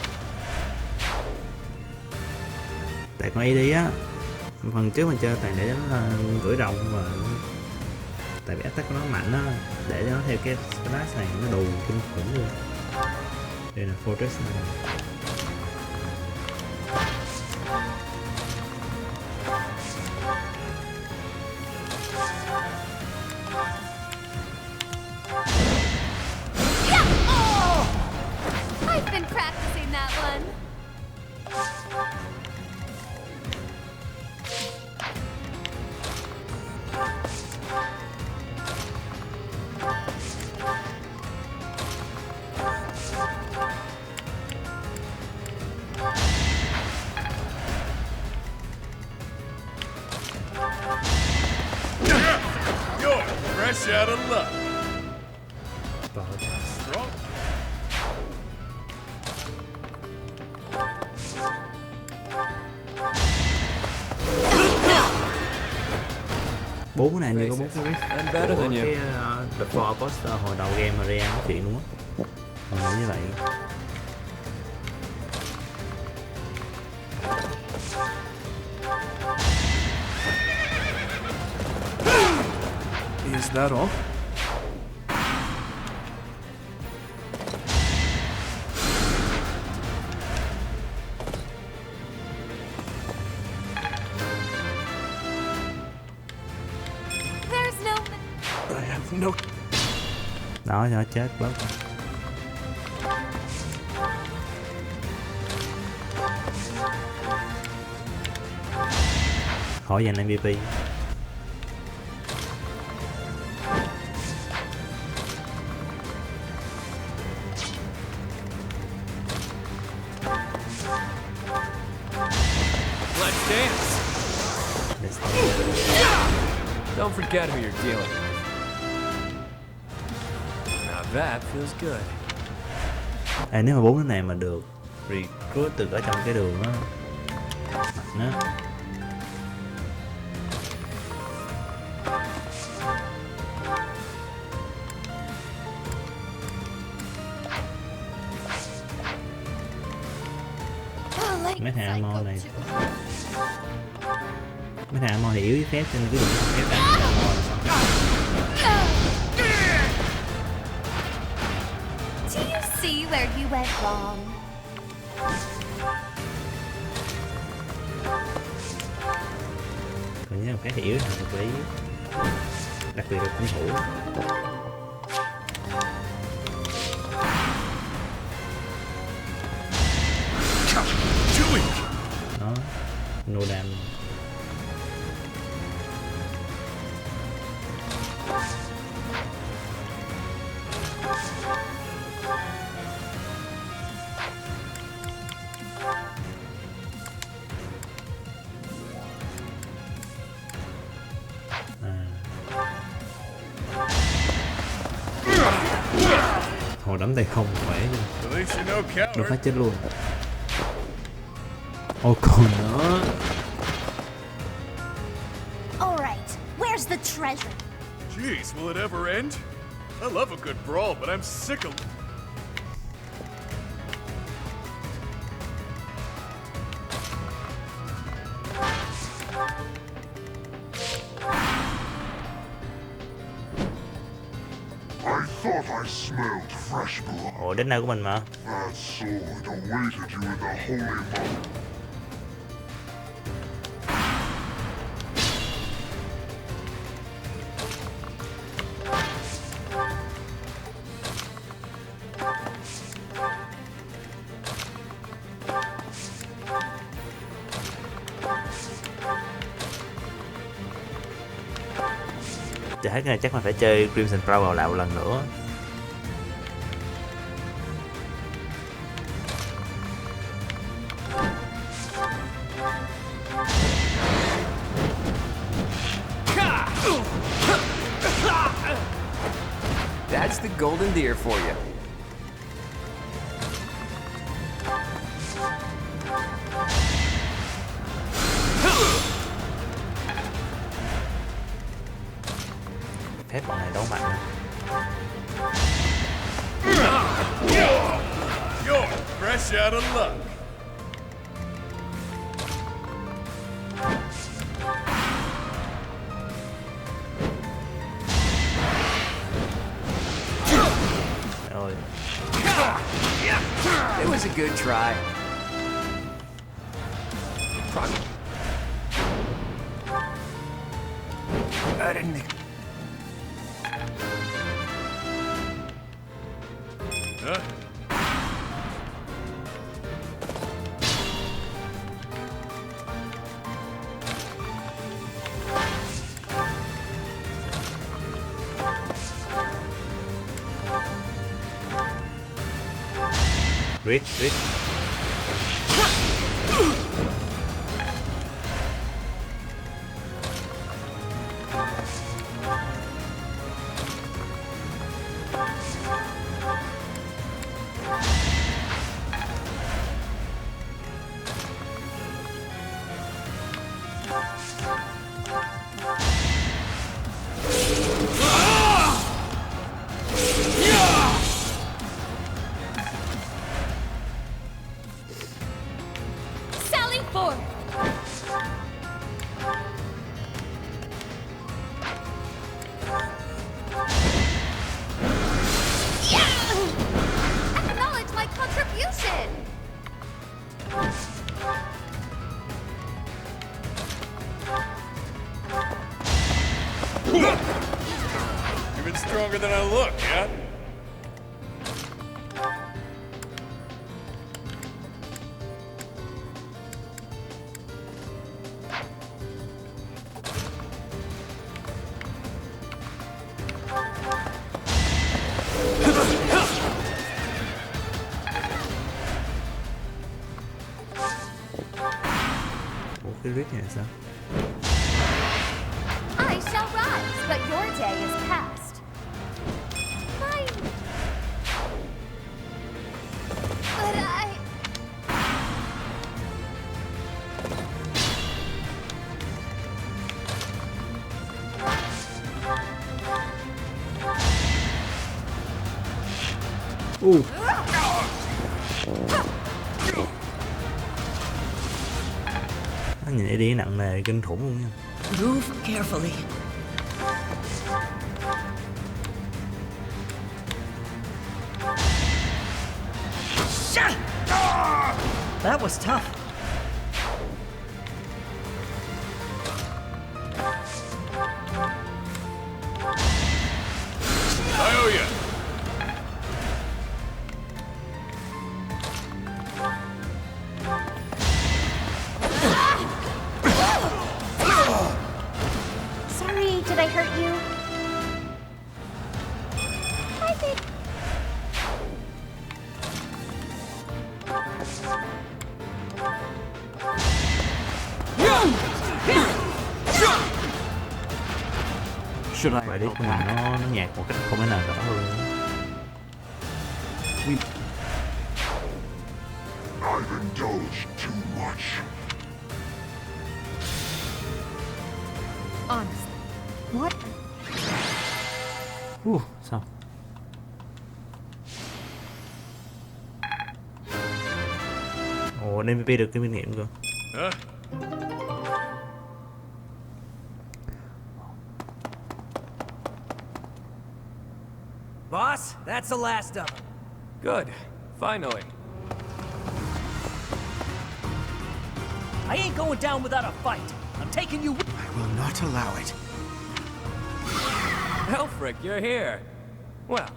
Tại con AD á, phần trước mình chơi toàn để nó gửi rồng mà, tại vì attack của nó mạnh á, để cho nó theo cái splash này nó đù kinh khủng luôn. Đây là fortress này. I've been practicing that one. You're fresh out of luck. Strong. 4 cái này như có 4 cái risk I'm better than you. cái The Four Poster hồi đầu game mà ra nói chuyện luôn á. Mình nghĩ như vậy. Is that all? There's no... I have no... Đó cho nó chết bớt. Khỏi giành MVP. Let's dance. Don't forget who you're dealing with. Now that feels good. Nếu mà 4 cái này mà được recruit từ ở trong cái đường đó mạnh á. Mấy thằng ammo này, mấy thằng ammo thì yếu với phép cho nên cứ đừng phép ra ammo là xong. Do you see where you went wrong? Còn những thằng khác thì yếu thằng thực lý, đặc biệt là cung thủ. Đó, no damage. nắm tay không khỏe chứ. At least you're no Đột phát coward. chết luôn. Ôi còn nữa. All right, where's the treasure? Jeez, will it ever end? I love a good brawl, but I'm sick of. I thought I smelled fresh blood. Ủa đến nơi của mình mà. That sword awaited you in the holy mountain. Chắc cái này chắc mình phải chơi Crimson Flower lại một lần nữa. That's the golden deer for you. Phép bọn này đấu mạnh. You're fresh out of luck. Rồi. It was a good try. I didn't. Huh? Rít. Sallying forth! Acknowledge my contribution! You've been stronger than I look, yeah? Ủa cái rít này sao? I shall rise, but your day is past. Mine. But I... Nó nhìn AD nặng nề kinh khủng luôn nha. Move carefully. That was tough. I owe you. Sorry, did I hurt you? I think... Bài đi của mình nó nhạt một cách không thể nào rõ hơn. I've indulged too much. Honestly, what? Sao? Ồ, MVP được cái kinh nghiệm cơ. Boss, that's the last of them. Good. Finally. I ain't going down without a fight. I'm taking you. I will not allow it. Elfric, you're here. Well.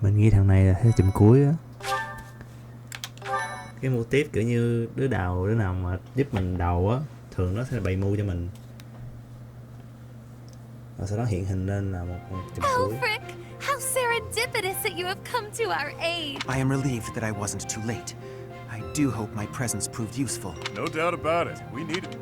Mình nghĩ thằng này là theo chùm cuối á. Cái mô tiếp kiểu như đứa nào mà giúp mình đầu á, thường nó sẽ bày mưu cho mình. Và sau đó hiện hình lên là một chùm cuối. Elfric, how serendipitous that you have come to our aid. I am relieved that I wasn't too late. I do hope my presence proved useful. No doubt about it. We need it.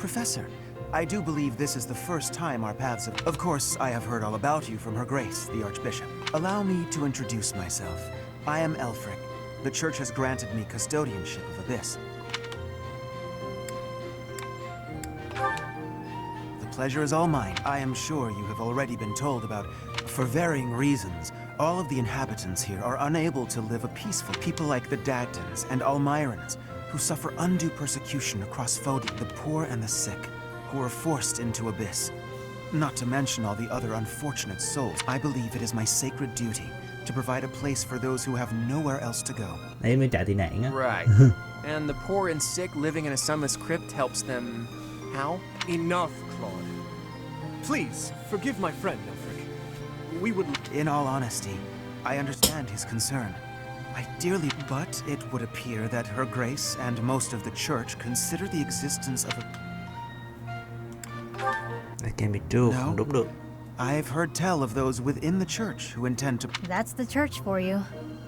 Professor, I do believe this is the first time our paths have... Of course, I have heard all about you from Her Grace, the Archbishop. Allow me to introduce myself. I am Elfric. The Church has granted me custodianship of Abyss. The pleasure is all mine. I am sure you have already been told about... For varying reasons, all of the inhabitants here are unable to live a peaceful... People like the Dagdans and Almirans, who suffer undue persecution across Fodi, the poor and the sick, who are forced into Abyss. Not to mention all the other unfortunate souls. I believe it is my sacred duty to provide a place for those who have nowhere else to go. Đấy mới trả tị nạn á. Right. And the poor and sick living in a sunless crypt helps them... How? Enough, Claude. Please, forgive my friend, Elfric. We would... In all honesty, I understand his concern. I dearly... But it would appear that Her Grace and most of the Church consider the existence of a... That can be true. Không đúng được. I've heard tell of those within the Church who intend to... That's the church for you.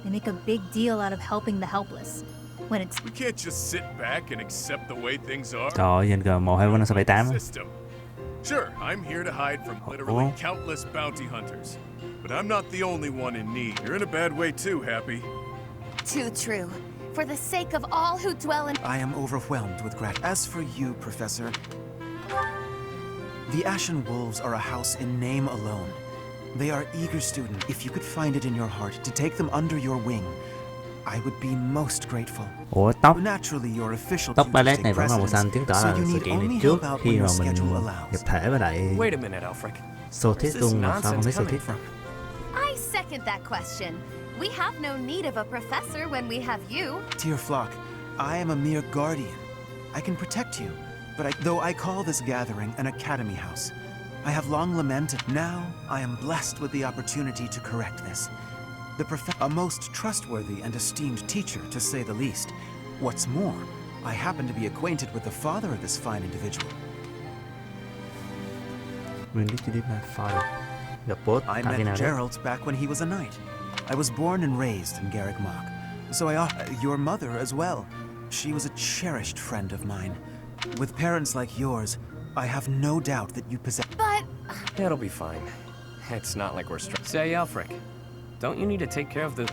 They make a big deal out of helping the helpless. When it's... We can't just sit back and accept the way things are. Trời ơi, nhìn kìa, 1, 2, 3, 4, 5, 6, 7, 8 á. System. Sure, I'm here to hide from literally countless bounty hunters. But I'm not the only one in need. You're in a bad way too, Happy. Too true. For the sake of all who dwell in... I am overwhelmed with gratitude. As for you, Professor... The Ashen Wolves are a house in name alone. They are eager students. If you could find it in your heart to take them under your wing, I would be most grateful. Ủa, tóc ballet này vẫn là màu xanh, chứng tỏ là sự kiện này trước khi mà mình nhập thể với lại Wait a minute, Elfric. Sothis luôn mà sao không thấy Sothis? I second that question. We have no need of a professor when we have you. Dear flock, I am a mere guardian. I can protect you, but though I call this gathering an academy house, I have long lamented. Now I am blessed with the opportunity to correct this. A most trustworthy and esteemed teacher, to say the least. What's more, I happen to be acquainted with the father of this fine individual. I met Gerald back when he was a knight. I was born and raised in Garrick Mach, so your mother as well. She was a cherished friend of mine. With parents like yours, I have no doubt that you possess... But... It'll be fine. It's not like we're Say, Elfric, don't you need to take care of the...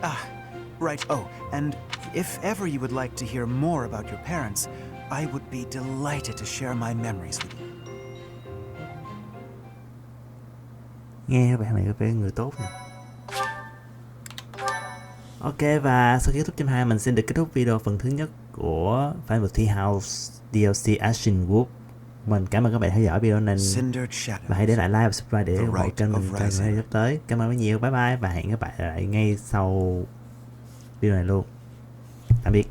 Right. Oh, and if ever you would like to hear more about your parents, I would be delighted to share my memories with you. Nghe bạn này có vẻ người tốt nè. Ok, và sau khi kết thúc chấm 2 mình xin được kết thúc video phần thứ nhất của Family House DLC Ashen Group. Mình cảm ơn các bạn theo dõi video này và hãy để lại like và subscribe để ủng hộ kênh mình trong video sắp tới. Cảm ơn rất nhiều, bye bye và hẹn các bạn lại ngay sau video này luôn. Tạm biệt.